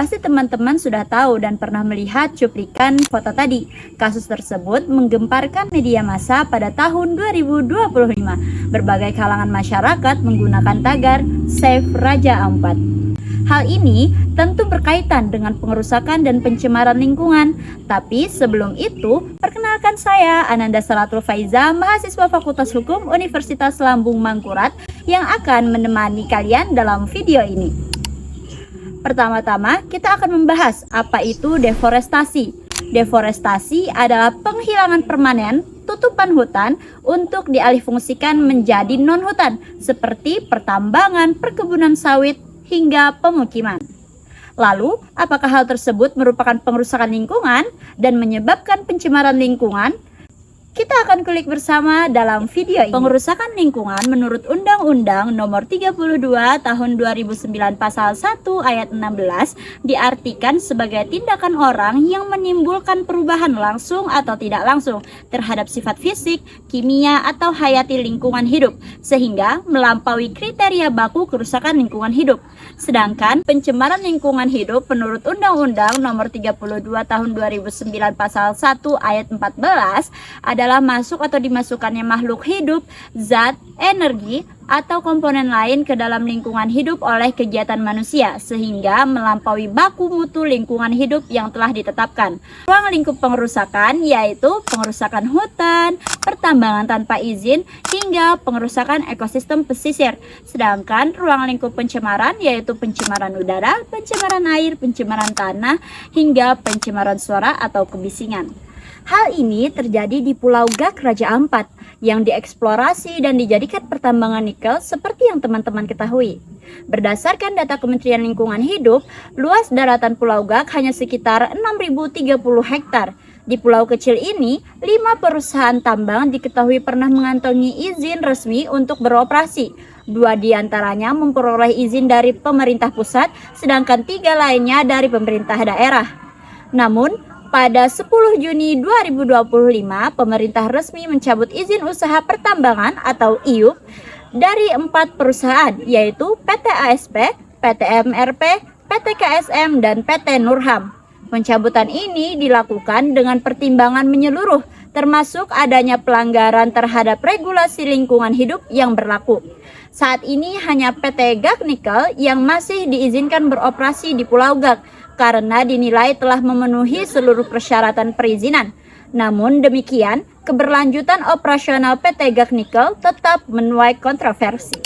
Pasti teman-teman sudah tahu dan pernah melihat cuplikan foto tadi. Kasus tersebut menggemparkan media massa pada tahun 2025. Berbagai kalangan masyarakat menggunakan tagar Save Raja Ampat. Hal ini tentu berkaitan dengan pengerusakan dan pencemaran lingkungan. Tapi sebelum itu, perkenalkan saya Ananda Salatul Faiza, mahasiswa Fakultas Hukum Universitas Lambung Mangkurat yang akan menemani kalian dalam video ini. Pertama-tama, kita akan membahas apa itu deforestasi. Deforestasi adalah penghilangan permanen tutupan hutan untuk dialihfungsikan menjadi non-hutan seperti pertambangan, perkebunan sawit, hingga pemukiman. Lalu, apakah hal tersebut merupakan pengerusakan lingkungan dan menyebabkan pencemaran lingkungan? Kita akan kulik bersama dalam video ini. Pengerusakan lingkungan menurut Undang-Undang Nomor 32 Tahun 2009 Pasal 1 Ayat 16 diartikan sebagai tindakan orang yang menimbulkan perubahan langsung atau tidak langsung terhadap sifat fisik, kimia, atau hayati lingkungan hidup sehingga melampaui kriteria baku kerusakan lingkungan hidup. Sedangkan pencemaran lingkungan hidup menurut Undang-Undang Nomor 32 Tahun 2009 Pasal 1 Ayat 14 adalah masuk atau dimasukkannya makhluk hidup, zat, energi, atau komponen lain ke dalam lingkungan hidup oleh kegiatan manusia sehingga melampaui baku mutu lingkungan hidup yang telah ditetapkan. Ruang lingkup pengerusakan yaitu pengerusakan hutan, pertambangan tanpa izin, hingga pengerusakan ekosistem pesisir. Sedangkan ruang lingkup pencemaran yaitu pencemaran udara, pencemaran air, pencemaran tanah, hingga pencemaran suara atau kebisingan. Hal ini terjadi di Pulau Gak Raja Ampat yang dieksplorasi dan dijadikan pertambangan nikel seperti yang teman-teman ketahui. Berdasarkan data Kementerian Lingkungan Hidup, luas daratan Pulau Gak hanya sekitar 6.030 hektar. Di pulau kecil ini, 5 perusahaan tambang diketahui pernah mengantongi izin resmi untuk beroperasi. 2 diantaranya memperoleh izin dari pemerintah pusat, sedangkan 3 lainnya dari pemerintah daerah. Namun, pada 10 Juni 2025, pemerintah resmi mencabut izin usaha pertambangan atau IUP dari 4 perusahaan, yaitu PT ASP, PT MRP, PT KSM, dan PT Nurham. Pencabutan ini dilakukan dengan pertimbangan menyeluruh, termasuk adanya pelanggaran terhadap regulasi lingkungan hidup yang berlaku. Saat ini hanya PT Gak Nikel yang masih diizinkan beroperasi di Pulau Gak, karena dinilai telah memenuhi seluruh persyaratan perizinan. Namun demikian, keberlanjutan operasional PT Gak Nikel tetap menuai kontroversi.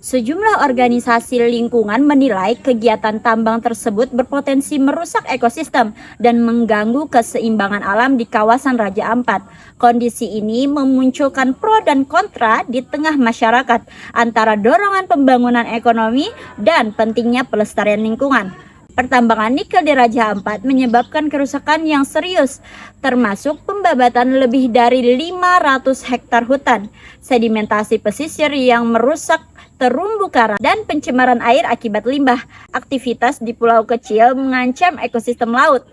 Sejumlah organisasi lingkungan menilai kegiatan tambang tersebut berpotensi merusak ekosistem dan mengganggu keseimbangan alam di kawasan Raja Ampat. Kondisi ini memunculkan pro dan kontra di tengah masyarakat antara dorongan pembangunan ekonomi dan pentingnya pelestarian lingkungan. Pertambangan nikel di Raja Ampat menyebabkan kerusakan yang serius, termasuk pembabatan lebih dari 500 hektar hutan, sedimentasi pesisir yang merusak terumbu karang, dan pencemaran air akibat limbah. Aktivitas di pulau kecil mengancam ekosistem laut,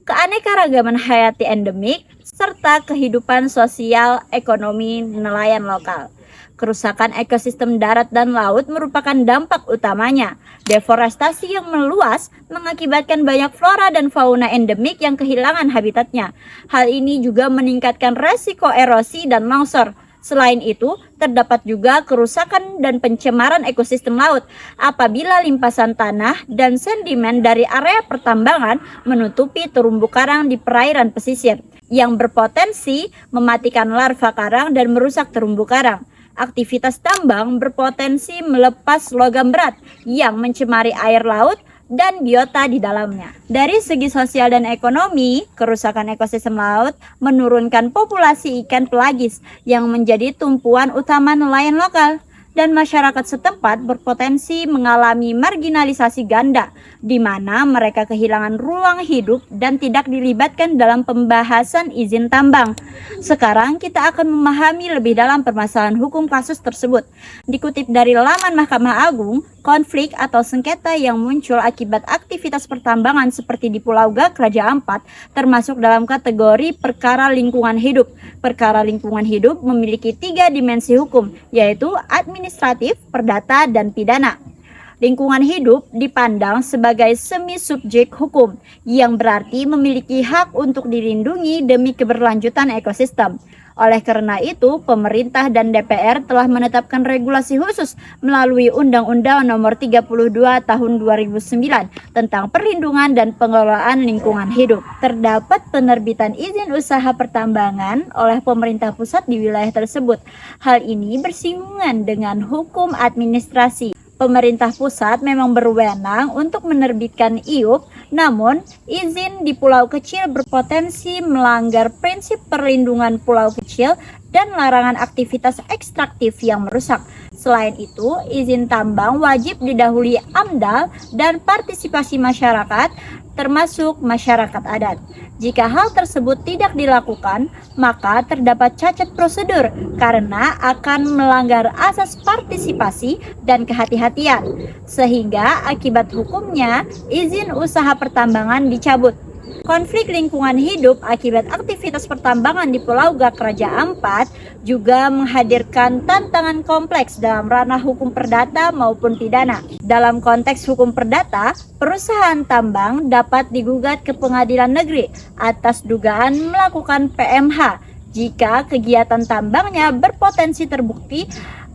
keanekaragaman hayati endemik, serta kehidupan sosial ekonomi nelayan lokal. Kerusakan ekosistem darat dan laut merupakan dampak utamanya. Deforestasi yang meluas mengakibatkan banyak flora dan fauna endemik yang kehilangan habitatnya. Hal ini juga meningkatkan resiko erosi dan longsor. Selain itu, terdapat juga kerusakan dan pencemaran ekosistem laut apabila limpasan tanah dan sedimen dari area pertambangan menutupi terumbu karang di perairan pesisir yang berpotensi mematikan larva karang dan merusak terumbu karang. Aktivitas tambang berpotensi melepas logam berat yang mencemari air laut dan biota di dalamnya. Dari segi sosial dan ekonomi, kerusakan ekosistem laut menurunkan populasi ikan pelagis yang menjadi tumpuan utama nelayan lokal, dan masyarakat setempat berpotensi mengalami marginalisasi ganda, di mana mereka kehilangan ruang hidup dan tidak dilibatkan dalam pembahasan izin tambang. Sekarang kita akan memahami lebih dalam permasalahan hukum kasus tersebut. Dikutip dari laman Mahkamah Agung, konflik atau sengketa yang muncul akibat aktivitas pertambangan seperti di Pulau Gak Raja Ampat termasuk dalam kategori perkara lingkungan hidup. Perkara lingkungan hidup memiliki 3 dimensi hukum, yaitu administratif, perdata, dan pidana. Lingkungan hidup dipandang sebagai semi-subjek hukum, yang berarti memiliki hak untuk dilindungi demi keberlanjutan ekosistem. Oleh karena itu, pemerintah dan DPR telah menetapkan regulasi khusus melalui Undang-Undang Nomor 32 Tahun 2009 tentang perlindungan dan pengelolaan lingkungan hidup. Terdapat penerbitan izin usaha pertambangan oleh pemerintah pusat di wilayah tersebut. Hal ini bersinggungan dengan hukum administrasi. Pemerintah pusat memang berwenang untuk menerbitkan IUP, namun izin di pulau kecil berpotensi melanggar prinsip perlindungan pulau kecil dan larangan aktivitas ekstraktif yang merusak. Selain itu, izin tambang wajib didahului AMDAL dan partisipasi masyarakat, termasuk masyarakat adat. Jika hal tersebut tidak dilakukan, maka terdapat cacat prosedur karena akan melanggar asas partisipasi dan kehati-hatian, sehingga akibat hukumnya izin usaha pertambangan dicabut. Konflik lingkungan hidup akibat aktivitas pertambangan di Pulau Gak Raja Ampat juga menghadirkan tantangan kompleks dalam ranah hukum perdata maupun pidana. Dalam konteks hukum perdata, perusahaan tambang dapat digugat ke pengadilan negeri atas dugaan melakukan PMH jika kegiatan tambangnya berpotensi terbukti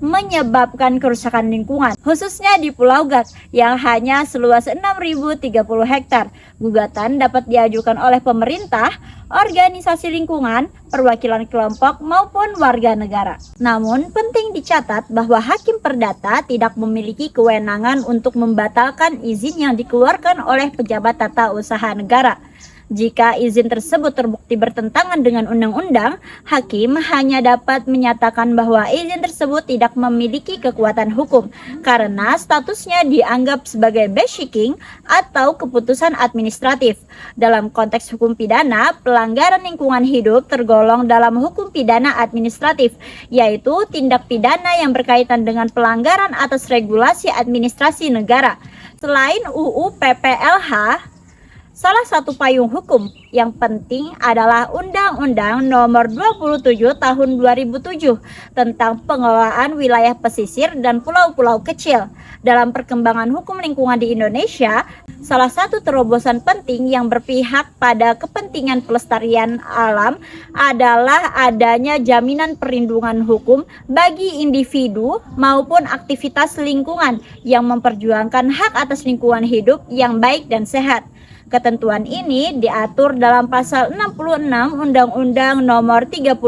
menyebabkan kerusakan lingkungan, khususnya di Pulau Gak yang hanya seluas 6.030 hektar. Gugatan dapat diajukan oleh pemerintah, organisasi lingkungan, perwakilan kelompok, maupun warga negara. Namun, penting dicatat bahwa hakim perdata tidak memiliki kewenangan untuk membatalkan izin yang dikeluarkan oleh pejabat tata usaha negara. Jika izin tersebut terbukti bertentangan dengan undang-undang, hakim hanya dapat menyatakan bahwa izin tersebut tidak memiliki kekuatan hukum karena statusnya dianggap sebagai beshiking atau keputusan administratif. Dalam konteks hukum pidana, pelanggaran lingkungan hidup tergolong dalam hukum pidana administratif, yaitu tindak pidana yang berkaitan dengan pelanggaran atas regulasi administrasi negara. Selain UU PPLH, salah satu payung hukum yang penting adalah Undang-Undang Nomor 27 Tahun 2007 tentang pengelolaan wilayah pesisir dan pulau-pulau kecil. Dalam perkembangan hukum lingkungan di Indonesia, salah satu terobosan penting yang berpihak pada kepentingan pelestarian alam adalah adanya jaminan perlindungan hukum bagi individu maupun aktivitas lingkungan yang memperjuangkan hak atas lingkungan hidup yang baik dan sehat. Ketentuan ini diatur dalam pasal 66 Undang-Undang Nomor 32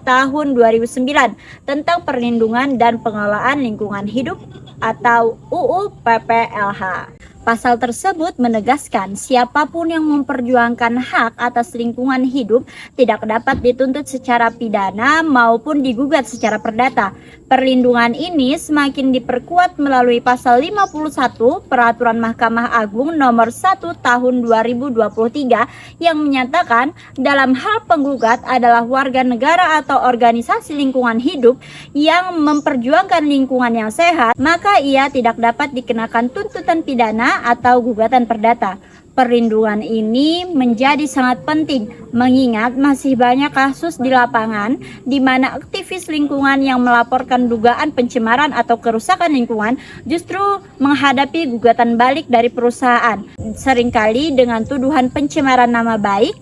Tahun 2009 tentang perlindungan dan pengelolaan lingkungan hidup atau UU PPLH. Pasal tersebut menegaskan siapapun yang memperjuangkan hak atas lingkungan hidup tidak dapat dituntut secara pidana maupun digugat secara perdata. Perlindungan ini semakin diperkuat melalui pasal 51 Peraturan Mahkamah Agung Nomor 1 Tahun 2023 yang menyatakan dalam hal penggugat adalah warga negara atau organisasi lingkungan hidup yang memperjuangkan lingkungan yang sehat, maka ia tidak dapat dikenakan tuntutan pidana atau gugatan perdata. Perlindungan ini menjadi sangat penting mengingat masih banyak kasus di lapangan di mana aktivis lingkungan yang melaporkan dugaan pencemaran atau kerusakan lingkungan justru menghadapi gugatan balik dari perusahaan, seringkali dengan tuduhan pencemaran nama baik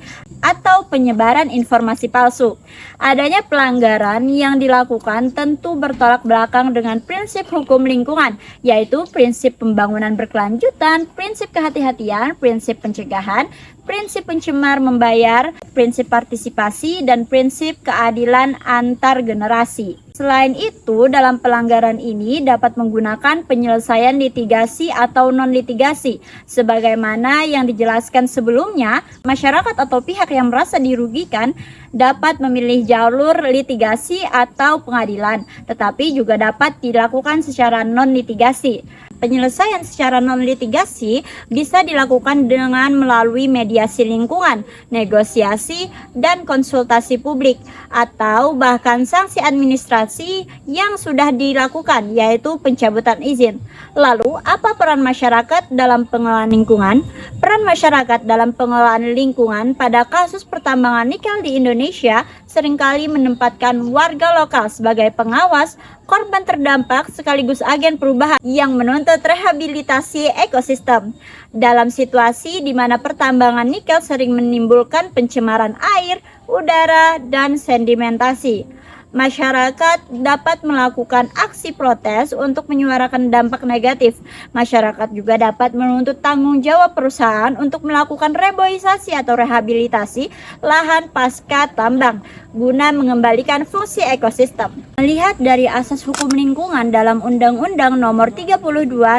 atau penyebaran informasi palsu. Adanya pelanggaran yang dilakukan tentu bertolak belakang dengan prinsip hukum lingkungan, yaitu prinsip pembangunan berkelanjutan, prinsip kehati-hatian, prinsip pencegahan, prinsip pencemar membayar, prinsip partisipasi, dan prinsip keadilan antar generasi. Selain itu, dalam pelanggaran ini dapat menggunakan penyelesaian litigasi atau non-litigasi. Sebagaimana yang dijelaskan sebelumnya, masyarakat atau pihak yang merasa dirugikan dapat memilih jalur litigasi atau pengadilan, tetapi juga dapat dilakukan secara non-litigasi. Penyelesaian secara non-litigasi bisa dilakukan dengan melalui mediasi lingkungan, negosiasi, dan konsultasi publik, atau bahkan sanksi administrasi yang sudah dilakukan, yaitu pencabutan izin. Lalu, apa peran masyarakat dalam pengelolaan lingkungan? Peran masyarakat dalam pengelolaan lingkungan pada kasus pertambangan nikel di Indonesia seringkali menempatkan warga lokal sebagai pengawas, korban terdampak sekaligus agen perubahan yang menuntut rehabilitasi ekosistem. Dalam situasi di mana pertambangan nikel sering menimbulkan pencemaran air, udara, dan sedimentasi, masyarakat dapat melakukan aksi protes untuk menyuarakan dampak negatif. Masyarakat juga dapat menuntut tanggung jawab perusahaan untuk melakukan reboisasi atau rehabilitasi lahan pasca tambang guna mengembalikan fungsi ekosistem. Melihat dari asas hukum lingkungan dalam Undang-Undang Nomor 32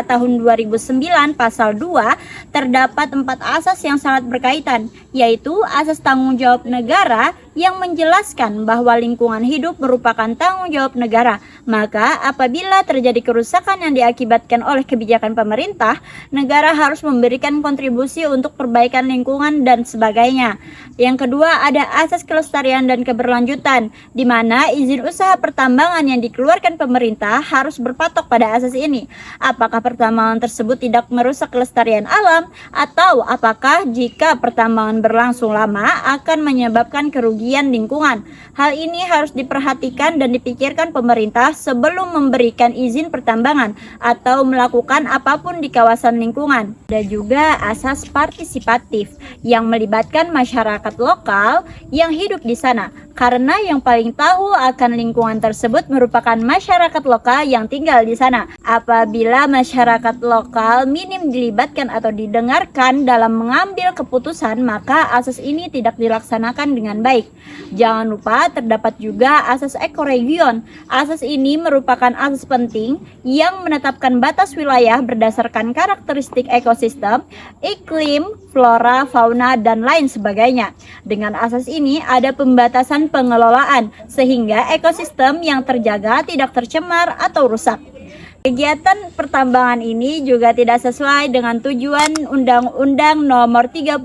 Tahun 2009 Pasal 2, terdapat 4 asas yang sangat berkaitan, yaitu asas tanggung jawab negara yang menjelaskan bahwa lingkungan hidup merupakan tanggung jawab negara. Maka apabila terjadi kerusakan yang diakibatkan oleh kebijakan pemerintah, negara harus memberikan kontribusi untuk perbaikan lingkungan dan sebagainya. Yang kedua, ada asas kelestarian dan keberlanjutan, di mana izin usaha pertambangan yang dikeluarkan pemerintah harus berpatok pada asas ini. Apakah pertambangan tersebut tidak merusak kelestarian alam, atau apakah jika pertambangan berlangsung lama akan menyebabkan kerugian lingkungan. Hal ini harus diperhatikan dan dipikirkan pemerintah sebelum memberikan izin pertambangan atau melakukan apapun di kawasan lingkungan. Ada juga asas partisipatif yang melibatkan masyarakat lokal yang hidup di sana, karena yang paling tahu akan lingkungan tersebut merupakan masyarakat lokal yang tinggal di sana. Apabila masyarakat lokal minim dilibatkan atau didengarkan dalam mengambil keputusan, maka asas ini tidak dilaksanakan dengan baik. Jangan lupa terdapat juga asas ekoregion. Asas ini merupakan asas penting yang menetapkan batas wilayah berdasarkan karakteristik ekosistem, iklim, flora, fauna, dan lain sebagainya. Dengan asas ini ada pembatasan pengelolaan sehingga ekosistem yang terjaga tidak tercemar atau rusak. Kegiatan pertambangan ini juga tidak sesuai dengan tujuan Undang-Undang Nomor 32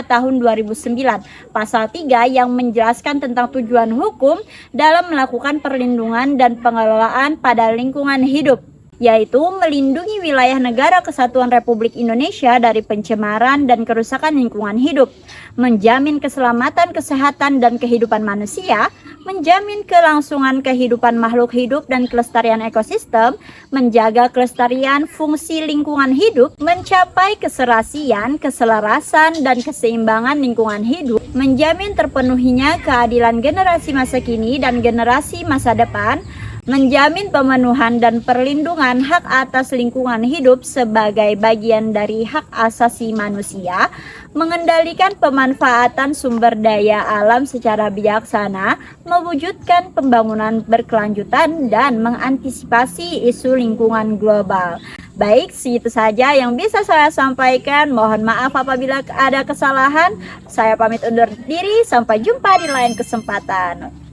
Tahun 2009 Pasal 3 yang menjelaskan tentang tujuan hukum dalam melakukan perlindungan dan pengelolaan pada lingkungan hidup, yaitu melindungi wilayah negara kesatuan Republik Indonesia dari pencemaran dan kerusakan lingkungan hidup, menjamin keselamatan, kesehatan, dan kehidupan manusia, menjamin kelangsungan kehidupan makhluk hidup dan kelestarian ekosistem, menjaga kelestarian fungsi lingkungan hidup, mencapai keserasian, keselarasan, dan keseimbangan lingkungan hidup, menjamin terpenuhinya keadilan generasi masa kini dan generasi masa depan, menjamin pemenuhan dan perlindungan hak atas lingkungan hidup sebagai bagian dari hak asasi manusia, mengendalikan pemanfaatan sumber daya alam secara bijaksana, mewujudkan pembangunan berkelanjutan, dan mengantisipasi isu lingkungan global. Baik, segitu saja yang bisa saya sampaikan. Mohon maaf apabila ada kesalahan. Saya pamit undur diri, sampai jumpa di lain kesempatan.